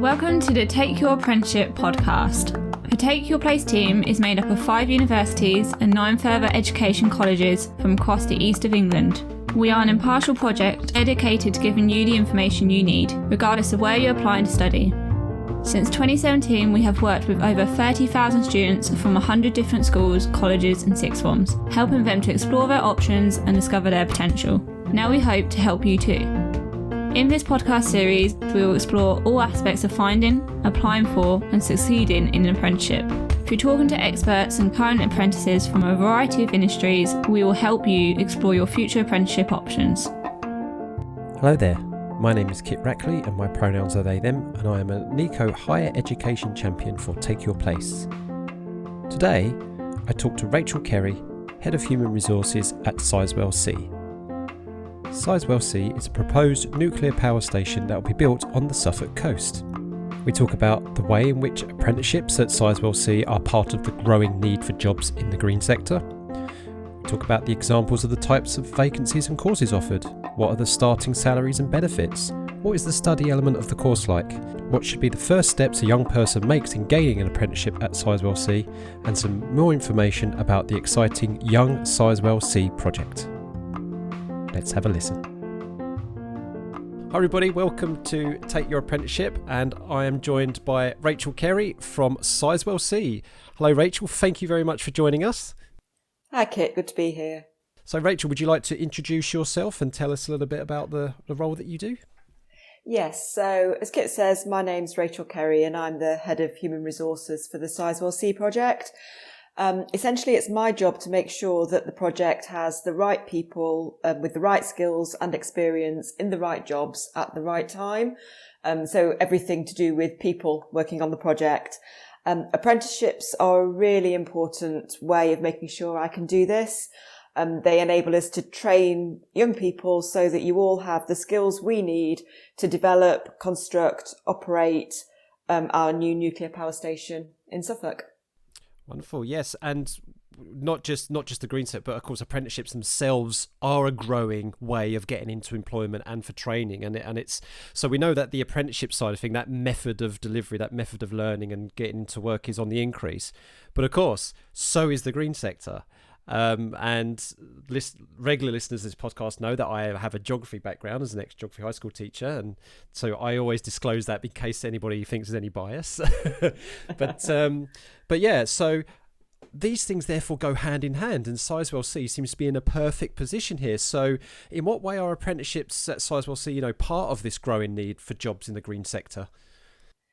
Welcome to the Take Your Apprenticeship podcast. The Take Your Place team is made up of 5 universities and 9 further education colleges from across the east of England. We are an impartial project dedicated to giving you the information you need, regardless of where you're applying to study. Since 2017, we have worked with over 30,000 students from 100 different schools, colleges and sixth forms, helping them to explore their options and discover their potential. Now we hope to help you too. In this podcast series, we will explore all aspects of finding, applying for and succeeding in an apprenticeship. Through talking to experts and current apprentices from a variety of industries, we will help you explore your future apprenticeship options. Hello there, my name is Kit Rackley and my pronouns are they, them, and I am a NICO Higher Education Champion for Take Your Place. Today, I talk to Rachel Kerry, Head of Human Resources at Sizewell C. Sizewell C is a proposed nuclear power station that will be built on the Suffolk coast. We talk about the way in which apprenticeships at Sizewell C are part of the growing need for jobs in the green sector. We talk about the examples of the types of vacancies and courses offered. What are the starting salaries and benefits? What is the study element of the course like? What should be the first steps a young person makes in gaining an apprenticeship at Sizewell C? And some more information about the exciting Young Sizewell C project. Let's have a listen. Hi everybody, welcome to Take Your Apprenticeship, and I am joined by Rachel Kerry from Sizewell C. Hello Rachel, thank you very much for joining us. Hi Kit, good to be here. So Rachel, would you like to introduce yourself and tell us a little bit about the role that you do? Yes, so as Kit says, my name's Rachel Kerry and I'm the Head of Human Resources for the Sizewell C project. Essentially, it's my job to make sure that the project has the right people with the right skills and experience in the right jobs at the right time. So everything to do with people working on the project. Apprenticeships are a really important way of making sure I can do this. They enable us to train young people so that you all have the skills we need to develop, construct, operate our new nuclear power station in Suffolk. Wonderful, yes, and not just the green sector, but of course apprenticeships themselves are a growing way of getting into employment and for training, and it's so we know that the apprenticeship side of thing, that method of delivery, that method of learning and getting into work is on the increase, but of course so is the green sector. Regular listeners of this podcast know that I have a geography background as an ex-geography high school teacher, and so I always disclose that in case anybody thinks there's any bias. But yeah, so these things therefore go hand in hand, and Sizewell C seems to be in a perfect position here. So in what way are apprenticeships at Sizewell C, part of this growing need for jobs in the green sector?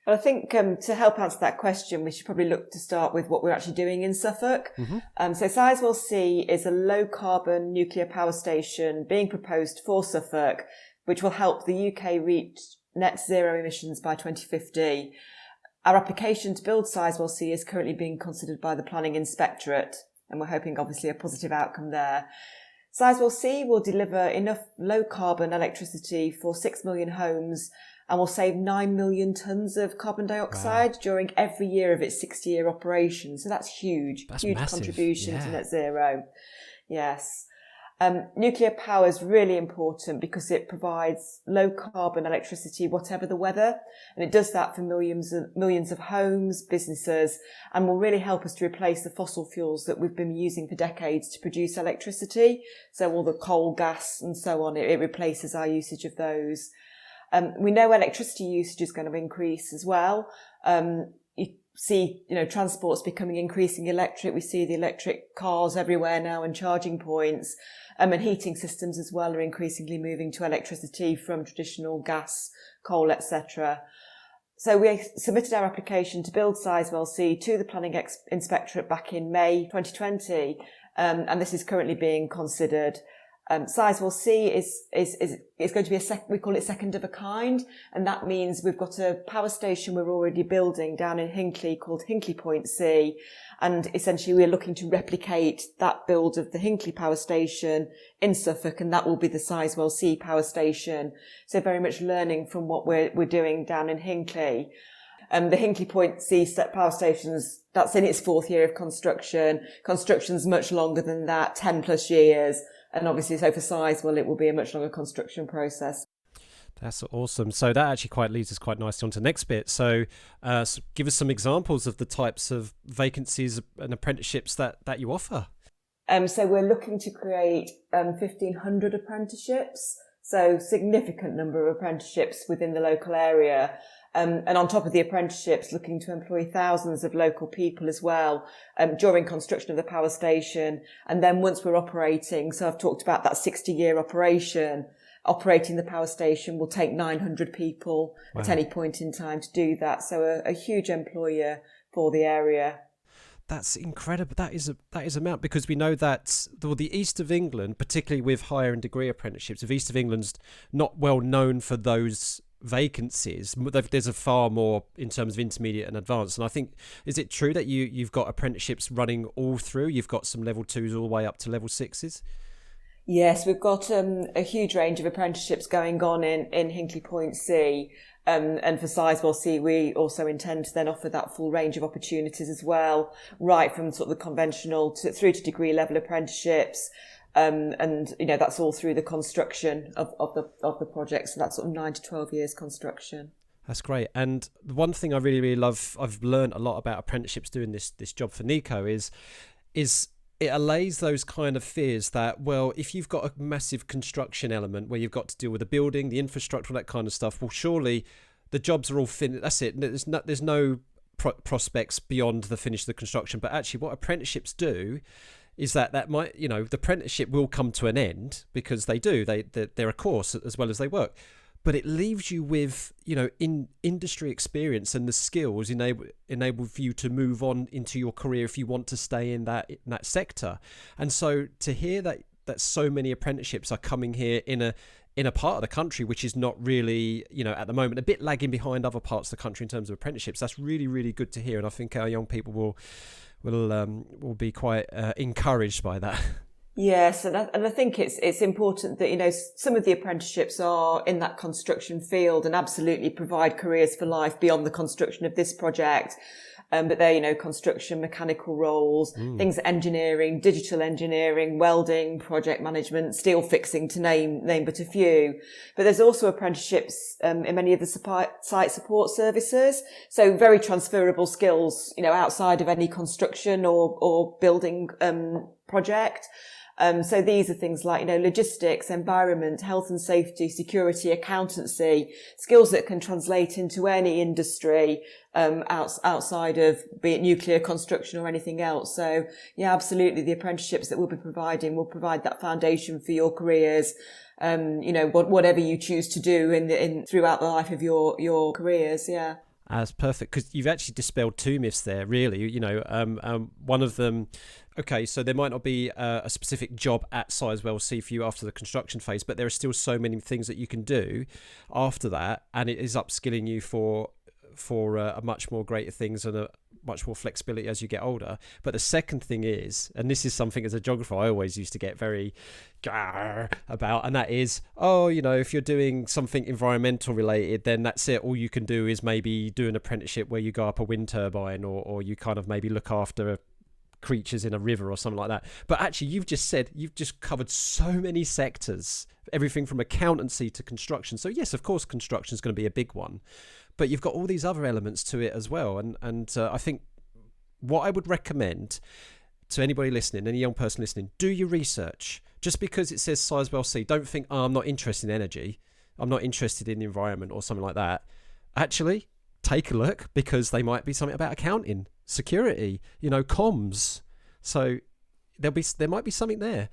Well, I think to help answer that question, we should probably look to start with what we're actually doing in Suffolk. Mm-hmm. So Sizewell C is a low-carbon nuclear power station being proposed for Suffolk, which will help the UK reach net zero emissions by 2050. Our application to build Sizewell C is currently being considered by the Planning Inspectorate, and we're hoping obviously a positive outcome there. Sizewell C will deliver enough low-carbon electricity for 6 million homes and will save 9 million tonnes of carbon dioxide during every year of its 60-year operation. So that's huge. That's huge massive contribution to net zero. Yes. Nuclear power is really important because it provides low carbon electricity, whatever the weather. And it does that for millions of homes, businesses, and will really help us to replace the fossil fuels that we've been using for decades to produce electricity. So all the coal, gas and so on, it replaces our usage of those. We know electricity usage is going to increase as well. You see, transport's becoming increasingly electric. We see the electric cars everywhere now and charging points. And heating systems as well are increasingly moving to electricity from traditional gas, coal, etc. So we submitted our application to build Sizewell C to the Planning Inspectorate back in May 2020, and this is currently being considered. Sizewell C is going to be we call it second of a kind, and that means we've got a power station we're already building down in Hinckley called Hinkley Point C, and essentially we're looking to replicate that build of the Hinkley power station in Suffolk, and that will be the Sizewell C power station. So very much learning from what we're doing down in Hinckley. The Hinkley Point C power stations, that's in its 4th year of construction. Construction's much longer than that, 10 plus years. And obviously, so for Sizewell, it will be a much longer construction process. That's awesome. So that actually quite leads us quite nicely on to the next bit. So, give us some examples of the types of vacancies and apprenticeships that you offer. So we're looking to create 1,500 apprenticeships, so significant number of apprenticeships within the local area. And on top of the apprenticeships, looking to employ thousands of local people as well during construction of the power station. And then once we're operating, so I've talked about that 60-year operation, operating the power station will take 900 people at any point in time to do that. So a huge employer for the area. That's incredible. That is amount, because we know that the East of England, particularly with higher and degree apprenticeships, the East of England's not well known for those vacancies. There's a far more in terms of intermediate and advanced. And I think, is it true that you've got apprenticeships running all through? You've got some level 2s all the way up to level 6s? Yes, we've got a huge range of apprenticeships going on in Hinkley Point C. And for Sizewell C, we also intend to then offer that full range of opportunities as well, right from sort of the conventional through to degree level apprenticeships. And that's all through the construction of the project. So that's sort of 9 to 12 years construction. That's great. And the one thing I really, really love, I've learned a lot about apprenticeships doing this job for Nico is it allays those kind of fears that, well, if you've got a massive construction element where you've got to deal with the building, the infrastructure, all that kind of stuff, well, surely the jobs are all finished. That's it. There's no prospects beyond the finish of the construction. But actually what apprenticeships do is that might, the apprenticeship will come to an end, because they do. They're a course as well as they work. But it leaves you with, in industry experience and the skills enable for you to move on into your career if you want to stay in that sector. And so to hear that so many apprenticeships are coming here in a part of the country which is not really, at the moment, a bit lagging behind other parts of the country in terms of apprenticeships, that's really, really good to hear. And I think our young people will be quite encouraged by that. Yes, and I think it's important that, some of the apprenticeships are in that construction field and absolutely provide careers for life beyond the construction of this project. But they're, construction, mechanical roles, things engineering, digital engineering, welding, project management, steel fixing, to name but a few. But there's also apprenticeships in many of the site support services. So very transferable skills, outside of any construction or building project. So these are things like, logistics, environment, health and safety, security, accountancy, skills that can translate into any industry, outside of, be it nuclear construction or anything else. So yeah, absolutely. The apprenticeships that we'll be providing will provide that foundation for your careers. Whatever you choose to do throughout the life of your careers. Yeah. That's perfect, because you've actually dispelled two myths there, really. One of them, okay, so there might not be a specific job at Sizewell C for you after the construction phase, but there are still so many things that you can do after that, and it is upskilling you for a much more greater things and a much more flexibility as you get older. But the second thing is, and this is something as a geographer I always used to get very about, and that is, if you're doing something environmental related, then that's it. All you can do is maybe do an apprenticeship where you go up a wind turbine, or you kind of maybe look after creatures in a river or something like that. But actually, you've just covered so many sectors, everything from accountancy to construction. So yes, of course, construction is going to be a big one, but you've got all these other elements to it as well. And I think what I would recommend to anybody listening, any young person listening, do your research. Just because it says Sizewell C, don't think, I'm not interested in energy, I'm not interested in the environment or something like that. Actually, take a look, because they might be something about accounting, security, comms. So there might be something there.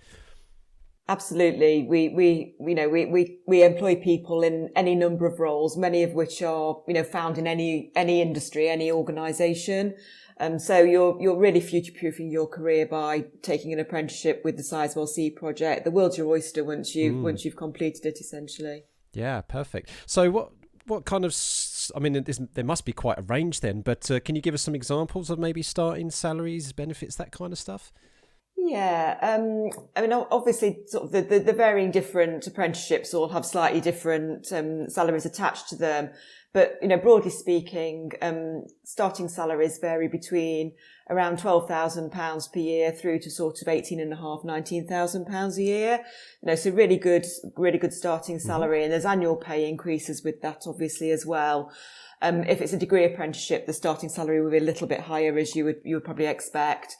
Absolutely. We employ people in any number of roles, many of which are, found in any industry, any organisation. So you're really future-proofing your career by taking an apprenticeship with the Sizewell C project. The world's your oyster once you've completed it, essentially. Yeah, perfect. So what kind of, there must be quite a range then, but can you give us some examples of maybe starting salaries, benefits, that kind of stuff? Yeah, obviously, sort of the varying different apprenticeships all have slightly different salaries attached to them. But, broadly speaking, starting salaries vary between around £12,000 per year through to sort of £18,500–19,000 a year. So really good starting salary. And there's annual pay increases with that, obviously, as well. If it's a degree apprenticeship, the starting salary will be a little bit higher, as you would probably expect.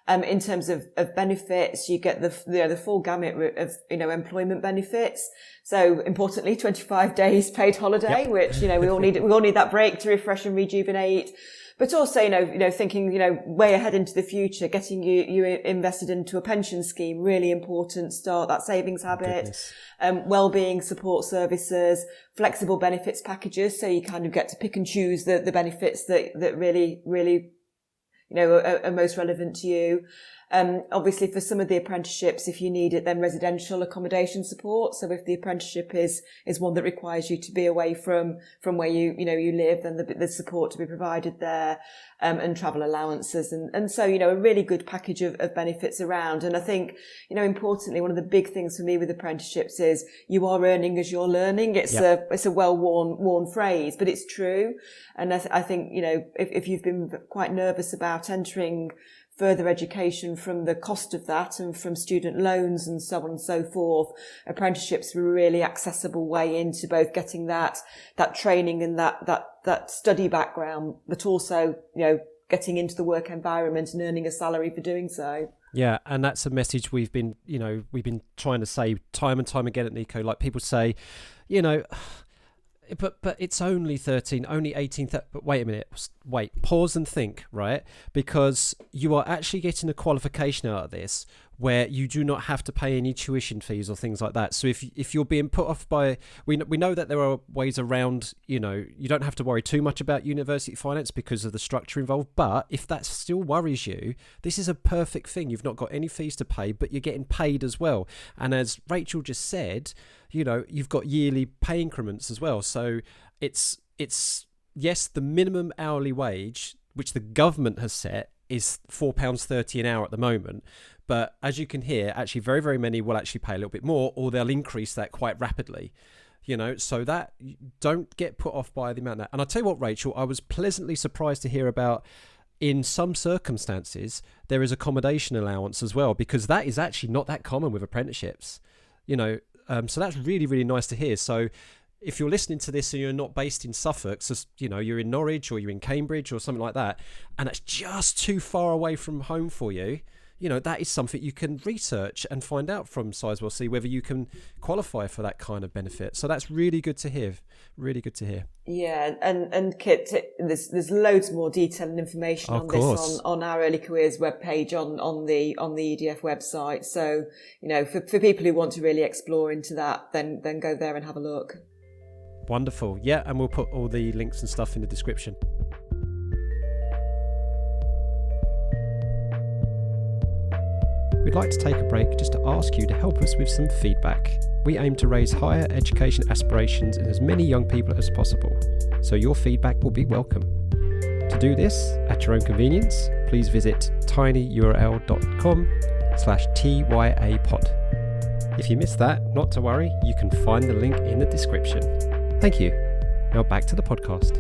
In terms of benefits, you get the full gamut of, employment benefits. So importantly, 25 days paid holiday, which, we all need that break to refresh and rejuvenate. But also, thinking, way ahead into the future, getting you invested into a pension scheme, really important. Start that savings habit. Wellbeing support services, flexible benefits packages. So you kind of get to pick and choose the benefits that really, really, are most relevant to you. Obviously for some of the apprenticeships, if you need it, then residential accommodation support. So if the apprenticeship is one that requires you to be away from where you live, then there's support to be provided there, and travel allowances. And so, a really good package of benefits around. And I think, importantly, one of the big things for me with apprenticeships is you are earning as you're learning. It's a well-worn phrase, but it's true. And I think, if you've been quite nervous about entering further education from the cost of that and from student loans and so on and so forth, apprenticeships were a really accessible way into both getting that training and that study background, but also, getting into the work environment and earning a salary for doing so. Yeah, and that's a message we've been trying to say time and time again at Nico. Like people say, but it's only 13, only 18. But wait a minute, pause and think, right? Because you are actually getting a qualification out of this where you do not have to pay any tuition fees or things like that. So if you're being put off by, we know that there are ways around, you don't have to worry too much about university finance because of the structure involved. But if that still worries you, this is a perfect thing. You've not got any fees to pay, but you're getting paid as well. And as Rachel just said, you've got yearly pay increments as well. So it's yes, the minimum hourly wage, which the government has set, is £4.30 an hour at the moment. But as you can hear, actually very, very many will actually pay a little bit more, or they'll increase that quite rapidly. So that don't get put off by the amount of that. And I'll tell you what, Rachel, I was pleasantly surprised to hear about, in some circumstances, there is accommodation allowance as well, because that is actually not that common with apprenticeships. So that's really, really nice to hear. So if you're listening to this and you're not based in Suffolk, so, you're in Norwich or you're in Cambridge or something like that, and that's just too far away from home for you, that is something you can research and find out from Sizewell C whether you can qualify for that kind of benefit. So that's really good to hear. Really good to hear. Yeah, and Kit, there's loads more detail and information on this on our Early Careers webpage on the EDF website. So, for people who want to really explore into that, then go there and have a look. Wonderful. Yeah, and we'll put all the links and stuff in the description. We'd like to take a break just to ask you to help us with some feedback. We aim to raise higher education aspirations in as many young people as possible, so your feedback will be welcome. To do this, at your own convenience, please visit tinyurl.com/tyapod. If you missed that, not to worry, you can find the link in the description. Thank you. Now back to the podcast.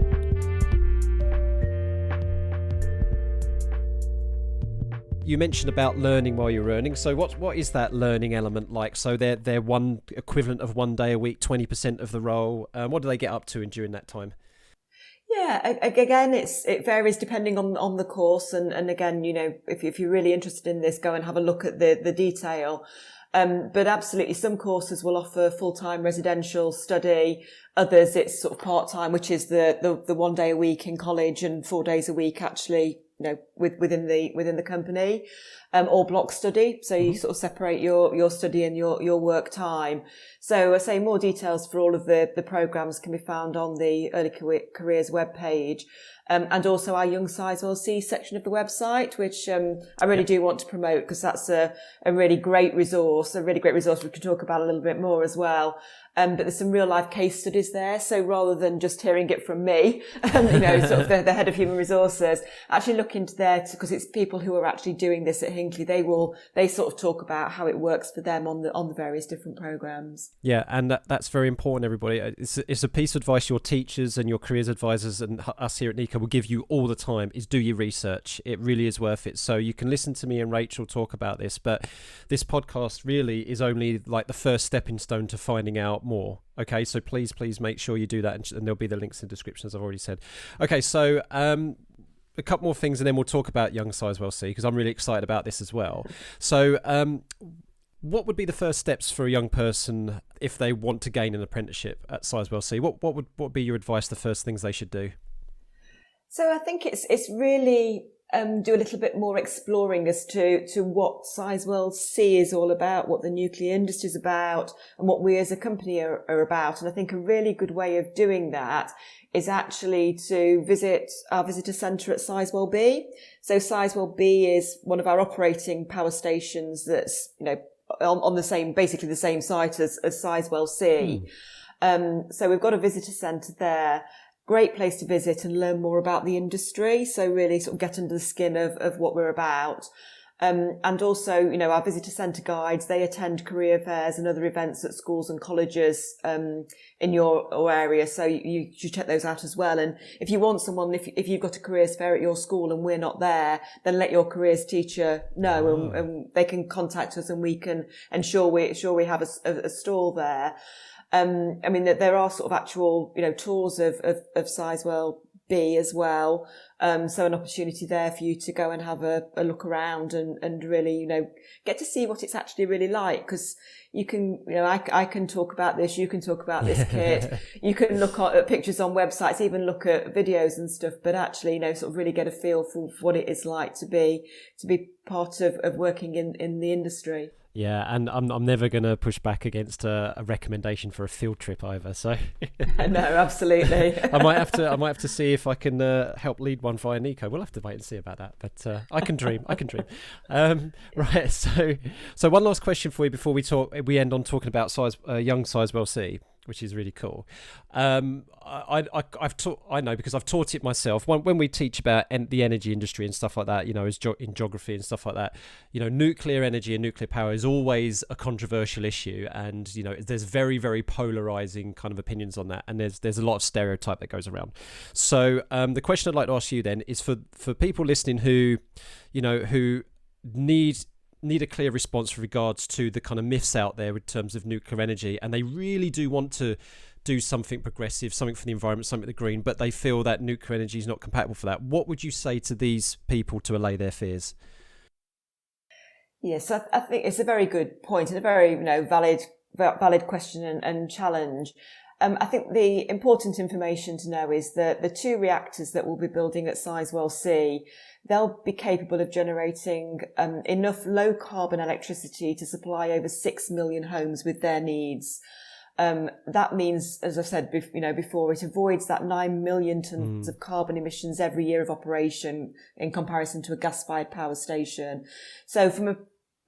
You mentioned about learning while you're earning. So what is that learning element like? So they're one equivalent of 1 day a week, 20% of the role. What do they get up to during that time? Yeah, again, it varies depending on the course. And again, if you're really interested in this, go and have a look at the detail. But absolutely, some courses will offer full-time residential study. Others, it's sort of part-time, which is the 1 day a week in college and 4 days a week actually, within the company, or block study. So you sort of separate your study and your work time. So I say more details for all of the programs can be found on the Early Careers webpage. And also our Young Sizewell C section of the website, which I really do want to promote because that's a really great resource we can talk about a little bit more as well. But there's some real life case studies there. So rather than just hearing it from me, sort of the head of human resources, actually look into there because it's people who are actually doing this at Hinckley. They sort of talk about how it works for them on the various different programs. Yeah, and that's very important, everybody. It's a piece of advice your teachers and your careers advisors and us here at NICO will give you all the time is do your research. It really is worth it. So you can listen to me and Rachel talk about this, but this podcast really is only like the first stepping stone to finding out more. Okay, so please make sure you do that, and there'll be the links in the description, as I've already said. Okay, so a couple more things, and then we'll talk about Young Sizewell C, because I'm really excited about this as well. So what would be the first steps for a young person if they want to gain an apprenticeship at Sizewell C? What would be your advice, the first things they should do? So I think it's really do a little bit more exploring as to what Sizewell C is all about, what the nuclear industry is about, and what we as a company are about. And I think a really good way of doing that is actually to visit our visitor centre at Sizewell B. So Sizewell B is one of our operating power stations that's, on the same, basically the same site as Sizewell C. So we've got a visitor centre there. Great place to visit and learn more about the industry. So really sort of get under the skin of what we're about. And also, our visitor centre guides, they attend career fairs and other events at schools and colleges, in your area. So you should check those out as well. And if you want someone, if you've got a careers fair at your school and we're not there, then let your careers teacher know and they can contact us and we can ensure we have a stall there. There are sort of actual, tours of Sizewell B as well. So an opportunity there for you to go and have a look around and really, get to see what it's actually really like. Because you can, I can talk about this, you can talk about this kit, you can look at pictures on websites, even look at videos and stuff, but actually, sort of really get a feel for what it is like to be part of working in the industry. Yeah, and I'm never going to push back against a recommendation for a field trip either. So no, absolutely. I might have to see if I can help lead one via Nico. We'll have to wait and see about that. But I can dream. Right. So one last question for you before we end on talking about young Sizewell C, which is really cool. I know because I've taught it myself. When we teach about the energy industry and stuff like that, in geography and stuff like that, nuclear energy and nuclear power is always a controversial issue, and there's very, very polarizing kind of opinions on that, and there's a lot of stereotype that goes around. So the question I'd like to ask you then is for people listening who need a clear response with regards to the kind of myths out there in terms of nuclear energy, and they really do want to do something progressive, something for the environment, something for the green, but they feel that nuclear energy is not compatible for that. What would you say to these people to allay their fears? Yes, I think it's a very good point and a very valid question and challenge. I think the important information to know is that the 2 reactors that we'll be building at Sizewell C, they'll be capable of generating enough low carbon electricity to supply over 6 million homes with their needs. That means, as I've said before, it avoids that 9 million tonnes of carbon emissions every year of operation in comparison to a gas-fired power station. So from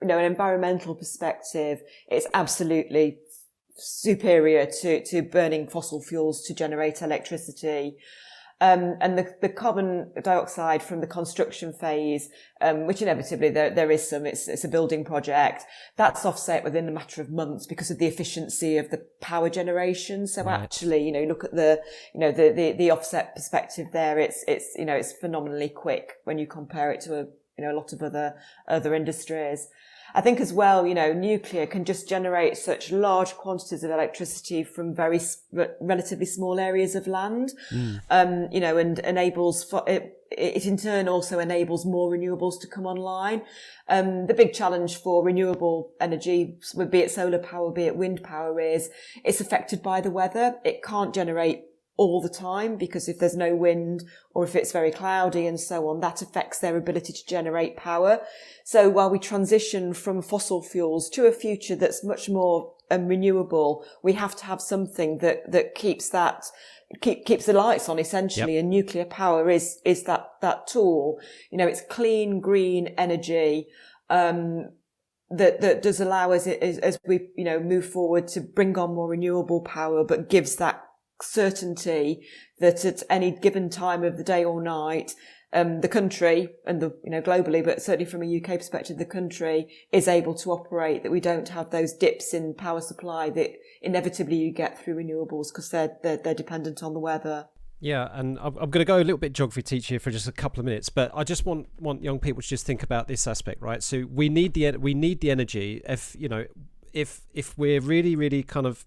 an environmental perspective, it's absolutely superior to burning fossil fuels to generate electricity. And the carbon dioxide from the construction phase, which inevitably there is some, it's a building project, that's offset within a matter of months because of the efficiency of the power generation. So right. Actually, look at the offset perspective there. It's phenomenally quick when you compare it to a lot of other industries. I think as well, nuclear can just generate such large quantities of electricity from very relatively small areas of land, and enables it in turn also enables more renewables to come online. The big challenge for renewable energy, be it solar power, be it wind power, is it's affected by the weather. It can't generate all the time because if there's no wind or if it's very cloudy and so on, that affects their ability to generate power. So while we transition from fossil fuels to a future that's much more renewable, we have to have something that keeps the lights on essentially. Yep. And nuclear power is that tool. It's clean, green energy, that does allow us, as we, move forward, to bring on more renewable power, but gives that certainty that at any given time of the day or night, the country and globally, but certainly from a UK perspective, the country is able to operate, that we don't have those dips in power supply that inevitably you get through renewables because they're dependent on the weather. Yeah, and I'm going to go a little bit geography teach here for just a couple of minutes, but I just want young people to just think about this aspect, right? So we need the energy. If we're really, really kind of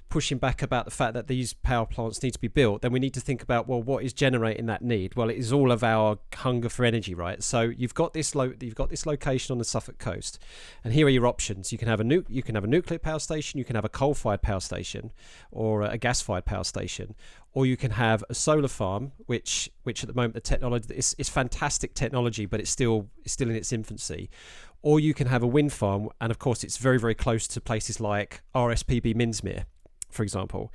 pushing back about the fact that these power plants need to be built, then we need to think about, well, what is generating that need? Well, it is all of our hunger for energy, right? So you've got this location on the Suffolk coast, and here are your options. You can have a nuclear power station, you can have a coal-fired power station, or a gas-fired power station, or you can have a solar farm, which at the moment the technology is fantastic technology, but it's still in its infancy. Or you can have a wind farm, and of course it's very, very close to places like RSPB Minsmere, for example.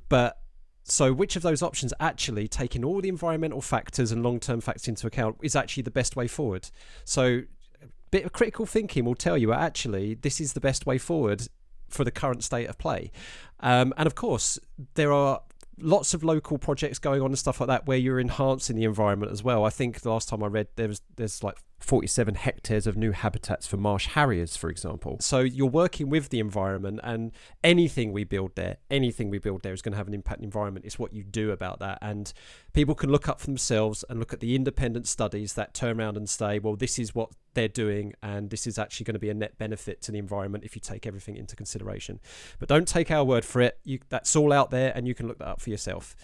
But so which of those options, actually taking all the environmental factors and long-term factors into account, is actually the best way forward? So a bit of critical thinking will tell you actually this is the best way forward for the current state of play. And of course there are lots of local projects going on and stuff like that where you're enhancing the environment as well. I think the last time I read there's like 47 hectares of new habitats for marsh harriers, for example. So you're working with the environment, and anything we build there is going to have an impact on the environment. It's what you do about that. And people can look up for themselves and look at the independent studies that turn around and say, well, this is what they're doing, and this is actually going to be a net benefit to the environment if you take everything into consideration. But don't take our word for it. That's all out there, and you can look that up for yourself.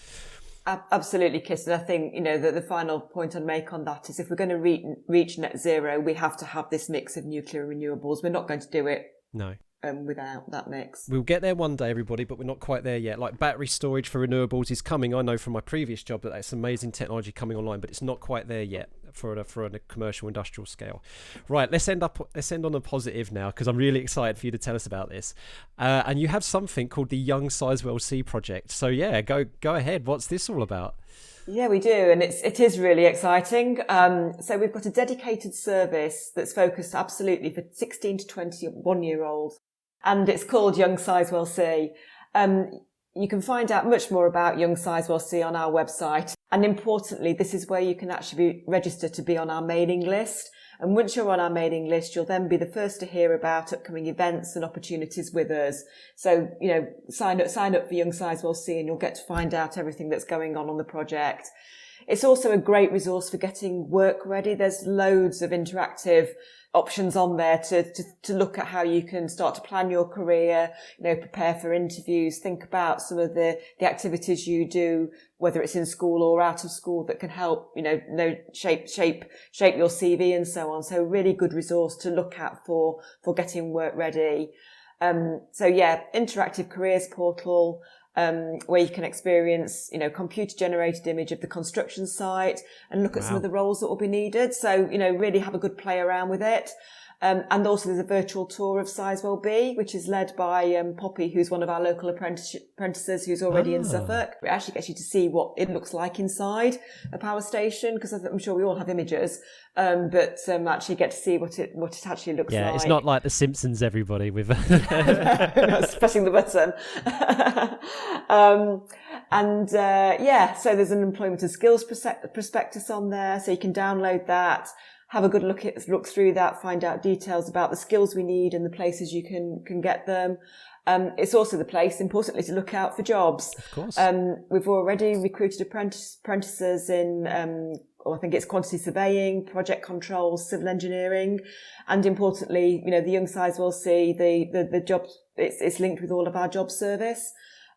Absolutely, Kit. And I think, that the final point I'd make on that is, if we're going to reach net zero, we have to have this mix of nuclear and renewables. We're not going to do it without that mix. We'll get there one day, everybody, but we're not quite there yet. Like battery storage for renewables is coming. I know from my previous job that that's amazing technology coming online, but it's not quite there yet for a commercial industrial scale. Right, let's end on a positive now, because I'm really excited for you to tell us about this. And you have something called the Young Sizewell C project. So yeah, go ahead. What's this all about? Yeah, we do, and it is really exciting. So we've got a dedicated service that's focused absolutely for 16 to 21-year-olds, and it's called Young Sizewell C. You can find out much more about Young Sizewell C on our website, and importantly, this is where you can actually be registered to be on our mailing list. And once you're on our mailing list, you'll then be the first to hear about upcoming events and opportunities with us. So, sign up for Young Sizewell C, and you'll get to find out everything that's going on the project. It's also a great resource for getting work ready. There's loads of interactive options on there to look at how you can start to plan your career, prepare for interviews, think about some of the activities you do, whether it's in school or out of school, that can help, shape your CV and so on. So really good resource to look at for getting work ready. Interactive careers portal, where you can experience, computer generated image of the construction site and look at some of the roles that will be needed. So, really have a good play around with it. And also there's a virtual tour of Sizewell B, which is led by Poppy, who's one of our local apprentices who's already in Suffolk. It actually gets you to see what it looks like inside a power station, because I'm sure we all have images, but actually get to see what it actually looks like. Yeah, it's not like The Simpsons, everybody, with it's pressing the button. So there's an employment and skills prospectus on there, so you can download that. Have a good look through that, find out details about the skills we need and the places you can get them. It's also the place, importantly, to look out for jobs. Of course. We've already recruited apprentices in, I think it's quantity surveying, project control, civil engineering, and importantly, the Young Sizewell C, the job, it's linked with all of our job service.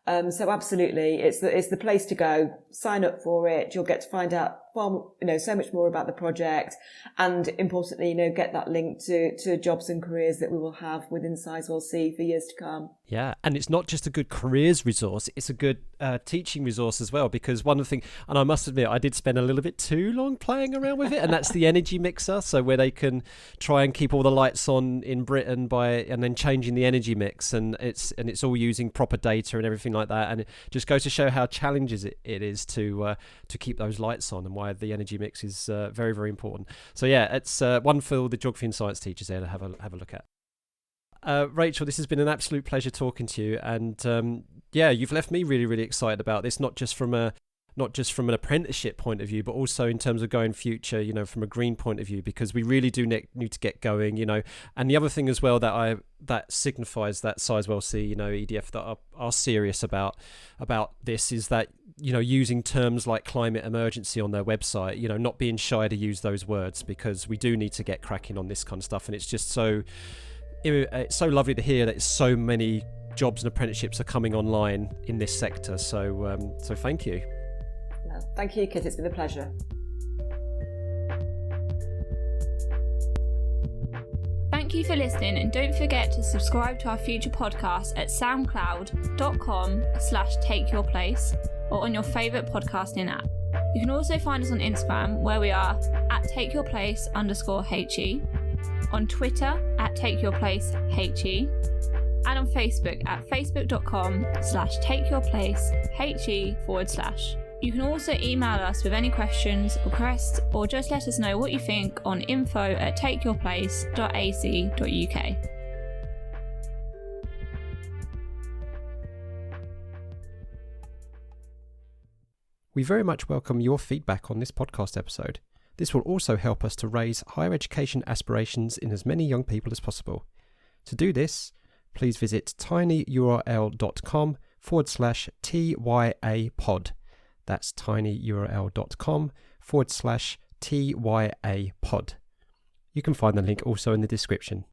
So absolutely, it's the place to go. Sign up for it. You'll get to find out so much more about the project, and importantly, get that link to jobs and careers that we will have within Sizewell C for years to come. Yeah, and it's not just a good careers resource, it's a good teaching resource as well, because one of the things, and I must admit, I did spend a little bit too long playing around with it, and that's the energy mixer, so where they can try and keep all the lights on in Britain and then changing the energy mix, and it's all using proper data and everything like that, and it just goes to show how challenges it is to keep those lights on, and why the energy mix is very, very important. So yeah, it's one for the geography and science teachers there to have a look at. Rachel, this has been an absolute pleasure talking to you. And you've left me really, really excited about this, not just from an apprenticeship point of view, but also in terms of going future, from a green point of view, because we really do need to get going, And the other thing as well that signifies that Sizewell C, EDF that are serious about this is that, using terms like climate emergency on their website, not being shy to use those words, because we do need to get cracking on this kind of stuff. And it's just it's so lovely to hear that so many jobs and apprenticeships are coming online in this sector. So thank you. Thank you, Kit. It's been a pleasure. Thank you for listening, and don't forget to subscribe to our future podcasts at soundcloud.com/takeyourplace or on your favourite podcasting app. You can also find us on Instagram, where we are at takeyourplace_HE, on Twitter at takeyourplaceHE, and on Facebook at facebook.com/takeyourplaceHE/. You can also email us with any questions, requests, or just let us know what you think on info@takeyourplace.ac.uk. We very much welcome your feedback on this podcast episode. This will also help us to raise higher education aspirations in as many young people as possible. To do this, please visit tinyurl.com/TYA-pod. That's tinyurl.com/TYA-pod. You can find the link also in the description.